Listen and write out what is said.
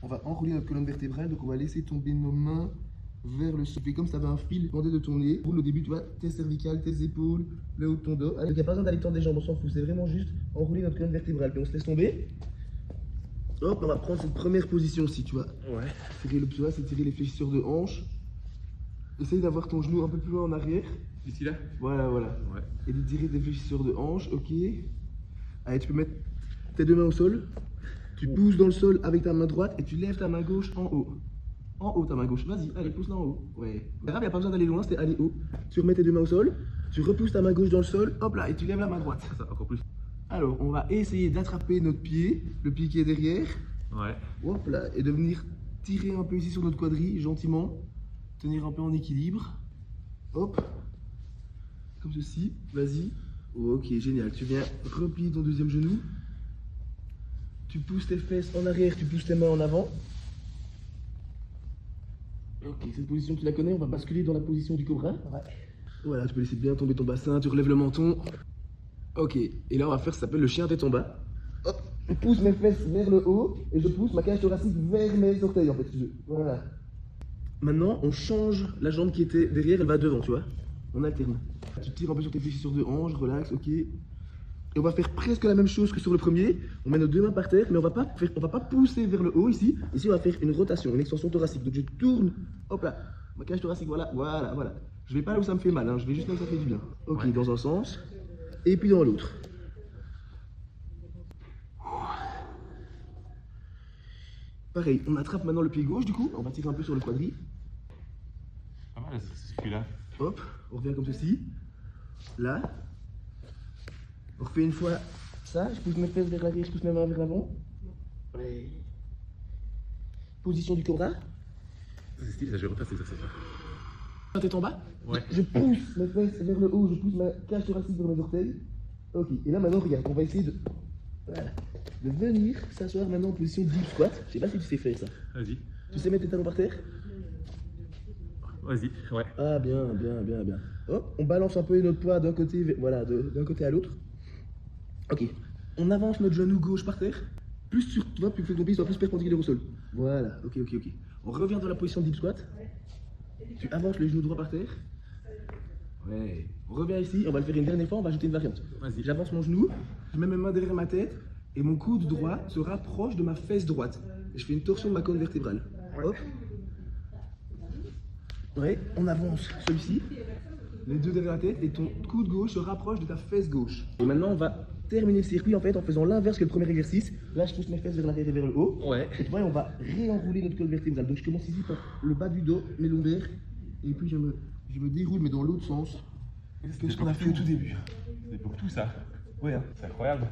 On va enrouler notre colonne vertébrale, donc on va laisser tomber nos mains vers le sol. Fais comme si tu avais un fil pendé de ton nez. Roule au début, tu vois, tes cervicales, tes épaules, le haut de ton dos. Donc il n'y a pas besoin d'aller tendre les jambes, on s'en fout. C'est vraiment juste enrouler notre colonne vertébrale. Puis on se laisse tomber. Hop, on va prendre cette première position-ci, tu vois. Ouais. Tirer le psoas, c'est tirer les fléchisseurs de hanche. Essaye d'avoir ton genou un peu plus loin en arrière. Ici là. Voilà, voilà. Ouais. Et de tirer des fléchisseurs de hanche, ok. Allez, tu peux mettre tes deux mains au sol. Tu pousses dans le sol avec ta main droite et tu lèves ta main gauche en haut. En haut ta main gauche, vas-y, allez, pousse-la en haut. Ouais. C'est grave, il n'y a pas besoin d'aller loin, c'est aller haut. Tu remets tes deux mains au sol, tu repousses ta main gauche dans le sol, hop là, et tu lèves la main droite. Ça, encore plus. Alors, on va essayer d'attraper notre pied, le pied qui est derrière. Ouais. Hop là, et de venir tirer un peu ici sur notre quadrille, gentiment. Tenir un peu en équilibre. Hop. Comme ceci, vas-y. Ok, génial. Tu viens replier ton deuxième genou. Tu pousses tes fesses en arrière, tu pousses tes mains en avant. Ok, cette position tu la connais, on va basculer dans la position du cobra. Ouais. Voilà, tu peux laisser bien tomber ton bassin, tu relèves le menton. Ok, et là on va faire ce qui s'appelle le chien tête en bas. Hop, je pousse mes fesses vers le haut et je pousse ma cage thoracique vers mes orteils en fait. Voilà. Maintenant, on change la jambe qui était derrière, elle va devant, tu vois. On alterne. Tu tires un peu sur tes fléchisseurs de hanche, relax, ok. Et on va faire presque la même chose que sur le premier. On met nos deux mains par terre, mais on va pas pousser vers le haut ici. Ici, on va faire une rotation, une extension thoracique. Donc je tourne, hop là, ma cage thoracique, voilà, voilà, voilà. Je vais pas là où ça me fait mal, hein. Je vais juste là où ça fait du bien. Ok, ouais. Dans un sens, et puis dans l'autre. Pareil, on attrape maintenant le pied gauche du coup, on va tirer un peu sur le quadrille. Pas mal, c'est celui-là. Hop, on revient comme ceci. Là. On refait une fois ça, je pousse mes fesses vers l'arrière, je pousse mes mains vers l'avant. Ouais. Position du cobra. C'est stylé, ça, je vais refaire cet exercice-là. La tête en bas. Ouais. Je pousse mes fesses vers le haut, je pousse ma cage thoracique vers mes orteils. Ok, et là maintenant, regarde, on va essayer de, voilà, de venir s'asseoir maintenant en position deep squat. Je sais pas si tu sais faire ça. Vas-y. Tu sais mettre tes talons par terre? Vas-y, ouais. Ah, bien, bien, bien, bien. Hop, on balance un peu notre poids d'un côté, voilà, d'un côté à l'autre. Ok, on avance notre genou gauche par terre. Plus sur toi, plus que ton pied soit plus perpendiculaire au sol. Voilà, ok, ok, ok. On revient dans la position deep squat. Tu avances le genou droit par terre. Ouais. On revient ici, on va le faire une dernière fois, on va ajouter une variante. Vas-y. J'avance mon genou, je mets mes mains derrière ma tête et mon coude droit se rapproche de ma fesse droite. Et je fais une torsion de ma colonne vertébrale. Hop. Ouais, on avance celui-ci, les deux derrière la tête, et ton coude gauche se rapproche de ta fesse gauche. Et maintenant, on va terminer le circuit en fait en faisant l'inverse que le premier exercice. Là, je pousse mes fesses vers l'arrière et vers le haut. Ouais. Et tu vois, on va réenrouler notre colonne vertébrale. Donc, je commence ici par le bas du dos, mes lombaires, et puis je me déroule, mais dans l'autre sens que ce qu'on a fait au tout début. C'est pour tout ça. Ouais, hein. C'est incroyable.